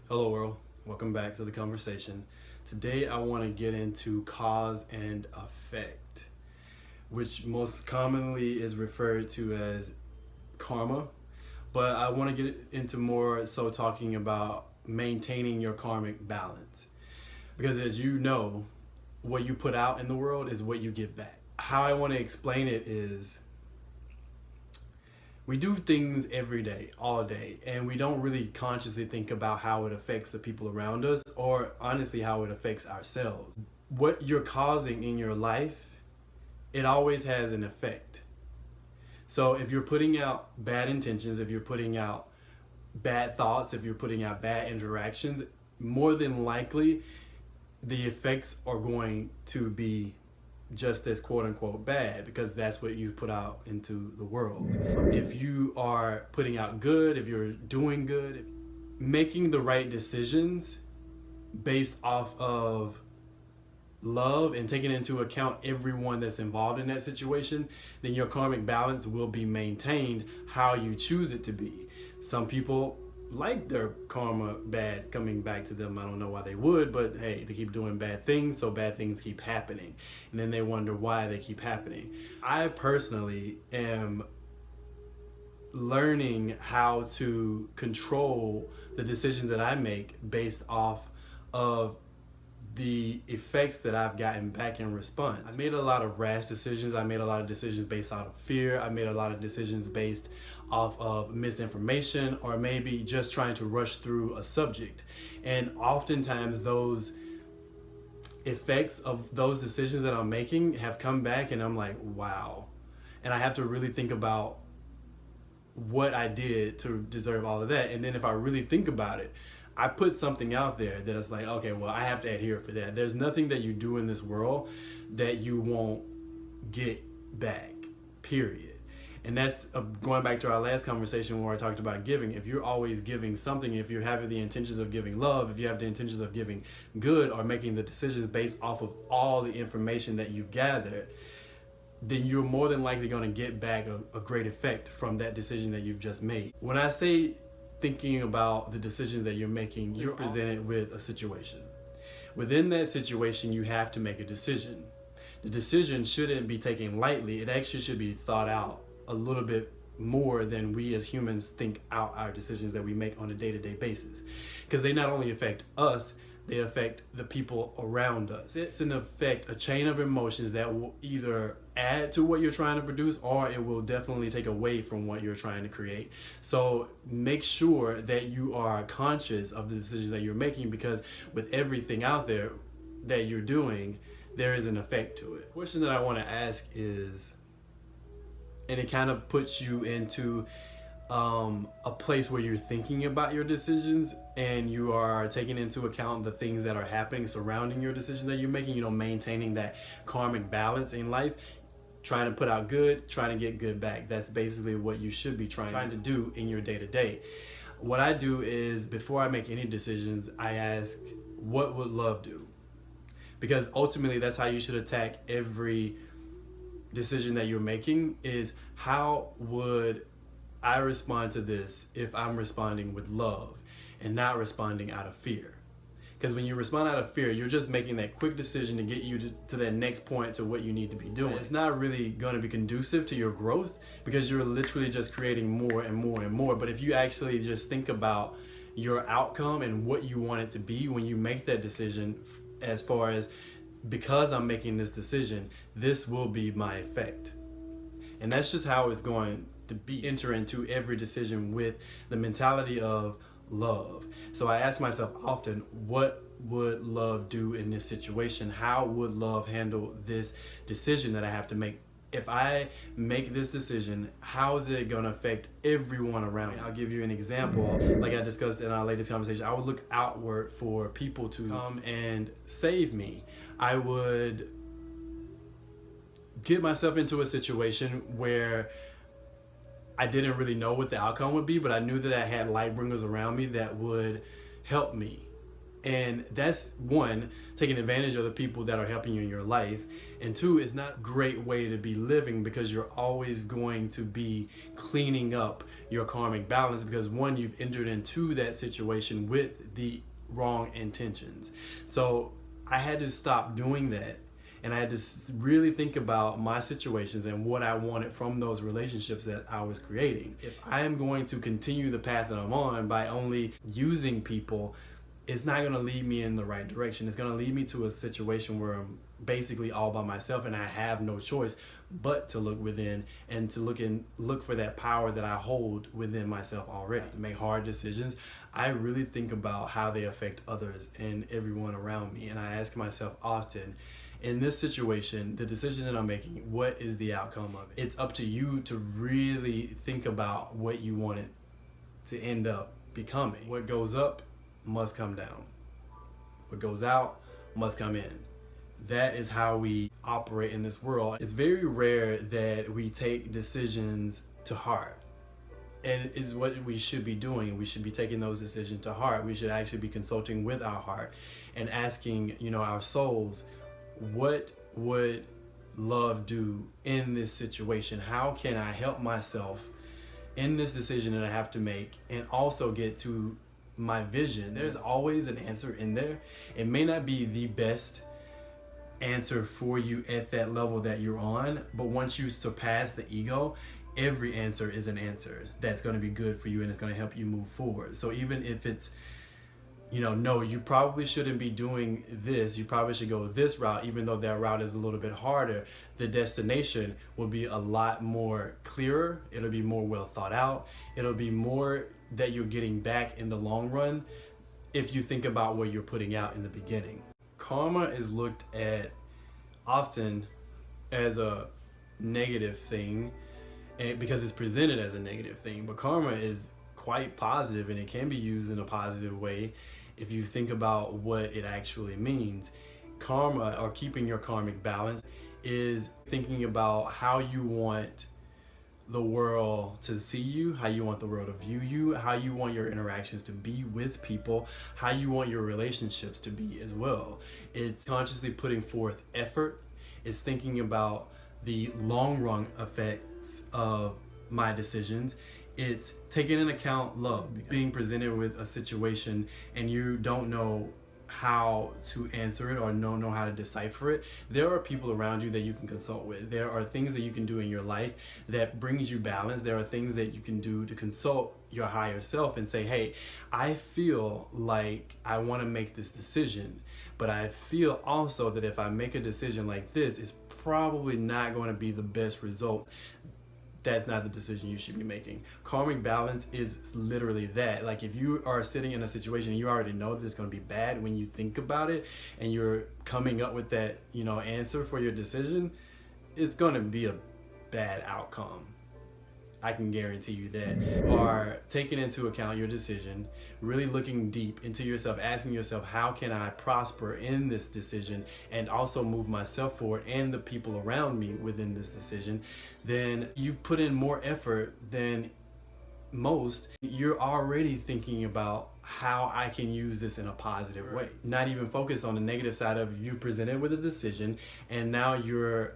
Hello world, welcome back to the conversation. Today I want to get into cause and effect, which most commonly is referred to as karma, but I want to get into more so talking about maintaining your karmic balance. Because as you know, what you put out in the world is what you get back. How I want to explain it is we do things every day, all day, and we don't really consciously think about how it affects the people around us or honestly how it affects ourselves. What you're causing in your life, it always has an effect. So if you're putting out bad intentions, if you're putting out bad thoughts, if you're putting out bad interactions, more than likely the effects are going to be just as quote unquote bad, because that's what you put out into the world. If you are putting out good, if you're doing good, making the right decisions based off of love and taking into account everyone that's involved in that situation, then your karmic balance will be maintained how you choose it to be. Some people like their karma bad coming back to them. I don't know why they would, but hey, they keep doing bad things, so bad things keep happening. And then they wonder why they keep happening. I personally am learning how to control the decisions that I make based off of the effects that I've gotten back in response. I made a lot of rash decisions. I made a lot of decisions based out of fear. I made a lot of decisions based off of misinformation or maybe just trying to rush through a subject. And oftentimes those effects of those decisions that I'm making have come back and I'm like, wow. And I have to really think about what I did to deserve all of that. And then if I really think about it, I put something out there that it's like, okay, well, I have to adhere for that. There's nothing that you do in this world that you won't get back, period. And that's going back to our last conversation where I talked about giving. If you're always giving something, if you're having the intentions of giving love, if you have the intentions of giving good or making the decisions based off of all the information that you've gathered, then you're more than likely going to get back a great effect from that decision that you've just made. When I say thinking about the decisions that you're making, you're presented with a situation. Within that situation, you have to make a decision. The decision shouldn't be taken lightly. It actually should be thought out a little bit more than we as humans think out our decisions that we make on a day-to-day basis. Because they not only affect us, they affect the people around us. It's in effect a chain of emotions that will either add to what you're trying to produce or it will definitely take away from what you're trying to create. So make sure that you are conscious of the decisions that you're making, because with everything out there that you're doing, there is an effect to it. The question that I want to ask is, and it kind of puts you into a place where you're thinking about your decisions and you are taking into account the things that are happening surrounding your decision that you're making, maintaining that karmic balance in life, trying to put out good, trying to get good back. That's basically what you should be trying to do in your day-to-day. What I do is, before I make any decisions, I ask, what would love do? Because ultimately that's how you should attack every decision that you're making, is how would I respond to this if I'm responding with love and not responding out of fear. Because when you respond out of fear, you're just making that quick decision to get you to that next point to what you need to be doing. It's not really going to be conducive to your growth, because you're literally just creating more and more and more. But if you actually just think about your outcome and what you want it to be when you make that decision, as far as, because I'm making this decision, this will be my effect. And that's just how it's going to be. Enter into every decision with the mentality of love. So I ask myself often, what would love do in this situation? How would love handle this decision that I have to make? If I make this decision, how is it going to affect everyone around me? I'll give you an example. Like I discussed in our latest conversation, I would look outward for people to come and save me. I would get myself into a situation where I didn't really know what the outcome would be, but I knew that I had light bringers around me that would help me And that's one, taking advantage of the people that are helping you in your life. And two, it's not a great way to be living, because you're always going to be cleaning up your karmic balance, because one, you've entered into that situation with the wrong intentions. So I had to stop doing that. And I had to really think about my situations and what I wanted from those relationships that I was creating. If I am going to continue the path that I'm on by only using people, it's not going to lead me in the right direction. It's going to lead me to a situation where I'm basically all by myself, and I have no choice but to look within and to look for that power that I hold within myself already. To make hard decisions, I really think about how they affect others and everyone around me. And I ask myself often, in this situation, the decision that I'm making, what is the outcome of it? It's up to you to really think about what you want it to end up becoming. What goes up must come down. What goes out must come in. That is how we operate in this world. It's very rare that we take decisions to heart. And it's what we should be doing. We should be taking those decisions to heart. We should actually be consulting with our heart and asking, our souls, what would love do in this situation? How can I help myself in this decision that I have to make and also get to my vision? There's always an answer in there. It may not be the best answer for you at that level that you're on, but once you surpass the ego, every answer is an answer that's going to be good for you and it's going to help you move forward. So even if it's no, you probably shouldn't be doing this, you probably should go this route, even though that route is a little bit harder, the destination will be a lot more clearer. It'll be more well thought out. It'll be more that you're getting back in the long run if you think about what you're putting out in the beginning. Karma is looked at often as a negative thing, and because it's presented as a negative thing, but karma is quite positive, and it can be used in a positive way if you think about what it actually means. Karma, or keeping your karmic balance, is thinking about how you want the world to see you, how you want the world to view you, how you want your interactions to be with people, how you want your relationships to be as well. It's consciously putting forth effort. It's thinking about the long run effects of my decisions. It's taking into account love, being presented with a situation and you don't know how to answer it or don't know how to decipher it. There are people around you that you can consult with. There are things that you can do in your life that brings you balance. There are things that you can do to consult your higher self and say, hey, I feel like I want to make this decision, but I feel also that if I make a decision like this, it's probably not going to be the best result. That's not the decision you should be making. Karmic balance is literally that. Like if you are sitting in a situation and you already know that it's going to be bad, when you think about it and you're coming up with that, answer for your decision, it's going to be a bad outcome. I can guarantee you that. Or taking into account your decision, really looking deep into yourself, asking yourself, how can I prosper in this decision and also move myself forward and the people around me within this decision, then you've put in more effort than most. You're already thinking about how I can use this in a positive way. Not even focused on the negative side of you presented with a decision and now you're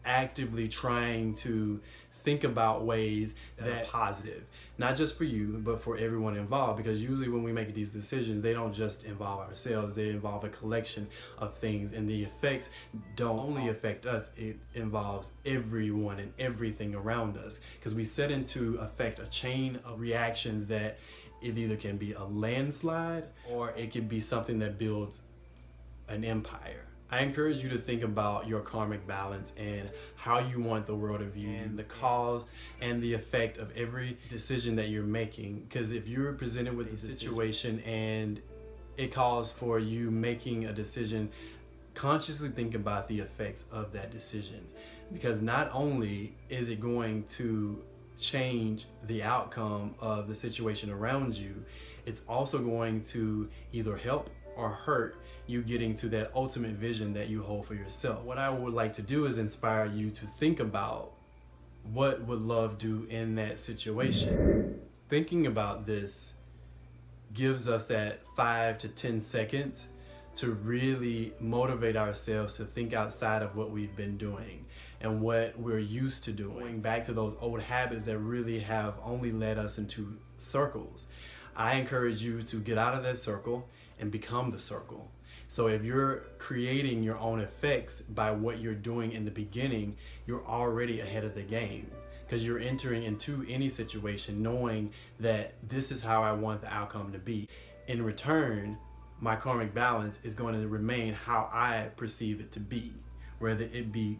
actively trying to think about ways that are positive, not just for you, but for everyone involved. Because usually when we make these decisions, they don't just involve ourselves, they involve a collection of things, and the effects don't only affect us, it involves everyone and everything around us. Because we set into effect a chain of reactions that it either can be a landslide or it can be something that builds an empire. I encourage you to think about your karmic balance and how you want the world to view you, and the cause and the effect of every decision that you're making. Because if you're presented with a situation and it calls for you making a decision, consciously think about the effects of that decision. Because not only is it going to change the outcome of the situation around you, it's also going to either help or hurt you getting to that ultimate vision that you hold for yourself. What I would like to do is inspire you to think about what would love do in that situation. Thinking about this gives us that 5 to 10 seconds to really motivate ourselves to think outside of what we've been doing and what we're used to doing, back to those old habits that really have only led us into circles. I encourage you to get out of that circle and become the circle. So if you're creating your own effects by what you're doing in the beginning, you're already ahead of the game, because you're entering into any situation knowing that this is how I want the outcome to be. In return, my karmic balance is going to remain how I perceive it to be, whether it be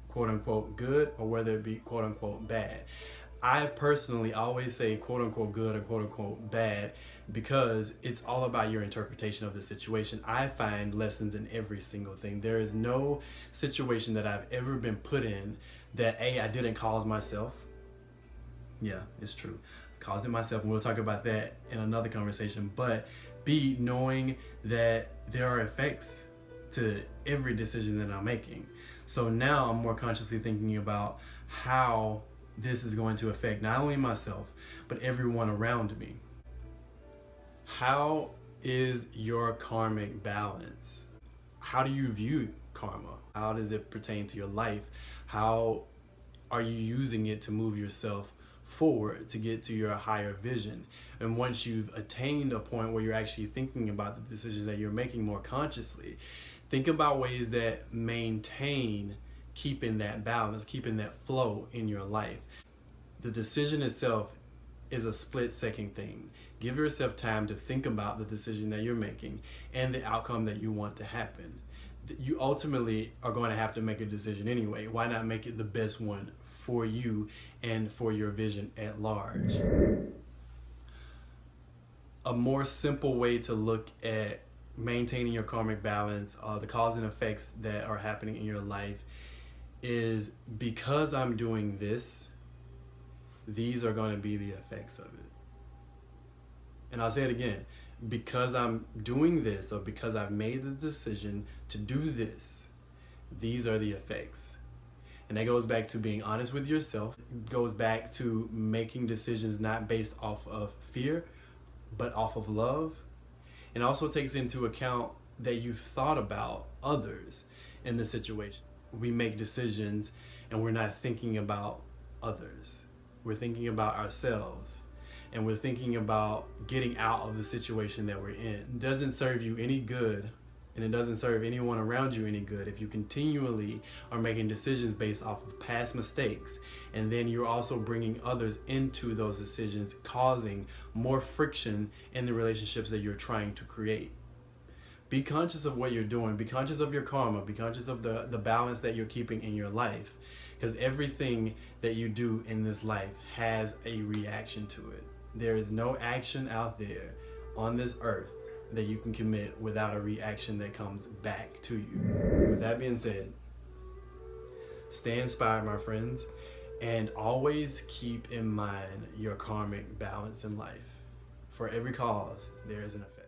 quote unquote good or whether it be quote unquote bad. I personally always say quote unquote good or quote unquote bad because it's all about your interpretation of the situation. I find lessons in every single thing. There is no situation that I've ever been put in that I didn't cause myself. Yeah, it's true. Caused it myself, and we'll talk about that in another conversation. But B, knowing that there are effects to every decision that I'm making. So now I'm more consciously thinking about how this is going to affect not only myself, but everyone around me. How is your karmic balance? How do you view karma? How does it pertain to your life? How are you using it to move yourself forward to get to your higher vision? And once you've attained a point where you're actually thinking about the decisions that you're making more consciously, think about ways that maintain keeping that balance, keeping that flow in your life. The decision itself is a split-second thing. Give yourself time to think about the decision that you're making and the outcome that you want to happen. You ultimately are going to have to make a decision anyway. Why not make it the best one for you and for your vision at large? A more simple way to look at maintaining your karmic balance, the cause and effects that are happening in your life, is because I'm doing this, these are going to be the effects of it. And I'll say it again, because I'm doing this, or because I've made the decision to do this, these are the effects. And that goes back to being honest with yourself. It goes back to making decisions not based off of fear, but off of love. And also takes into account that you've thought about others in the situation. We make decisions and we're not thinking about others. We're thinking about ourselves, and we're thinking about getting out of the situation that we're in. It doesn't serve you any good, and it doesn't serve anyone around you any good if you continually are making decisions based off of past mistakes, and then you're also bringing others into those decisions, causing more friction in the relationships that you're trying to create. Be conscious of what you're doing. Be conscious of your karma. Be conscious of the balance that you're keeping in your life, because everything that you do in this life has a reaction to it. There is no action out there on this earth that you can commit without a reaction that comes back to you. With that being said, stay inspired, my friends, and always keep in mind your karmic balance in life. For every cause, there is an effect.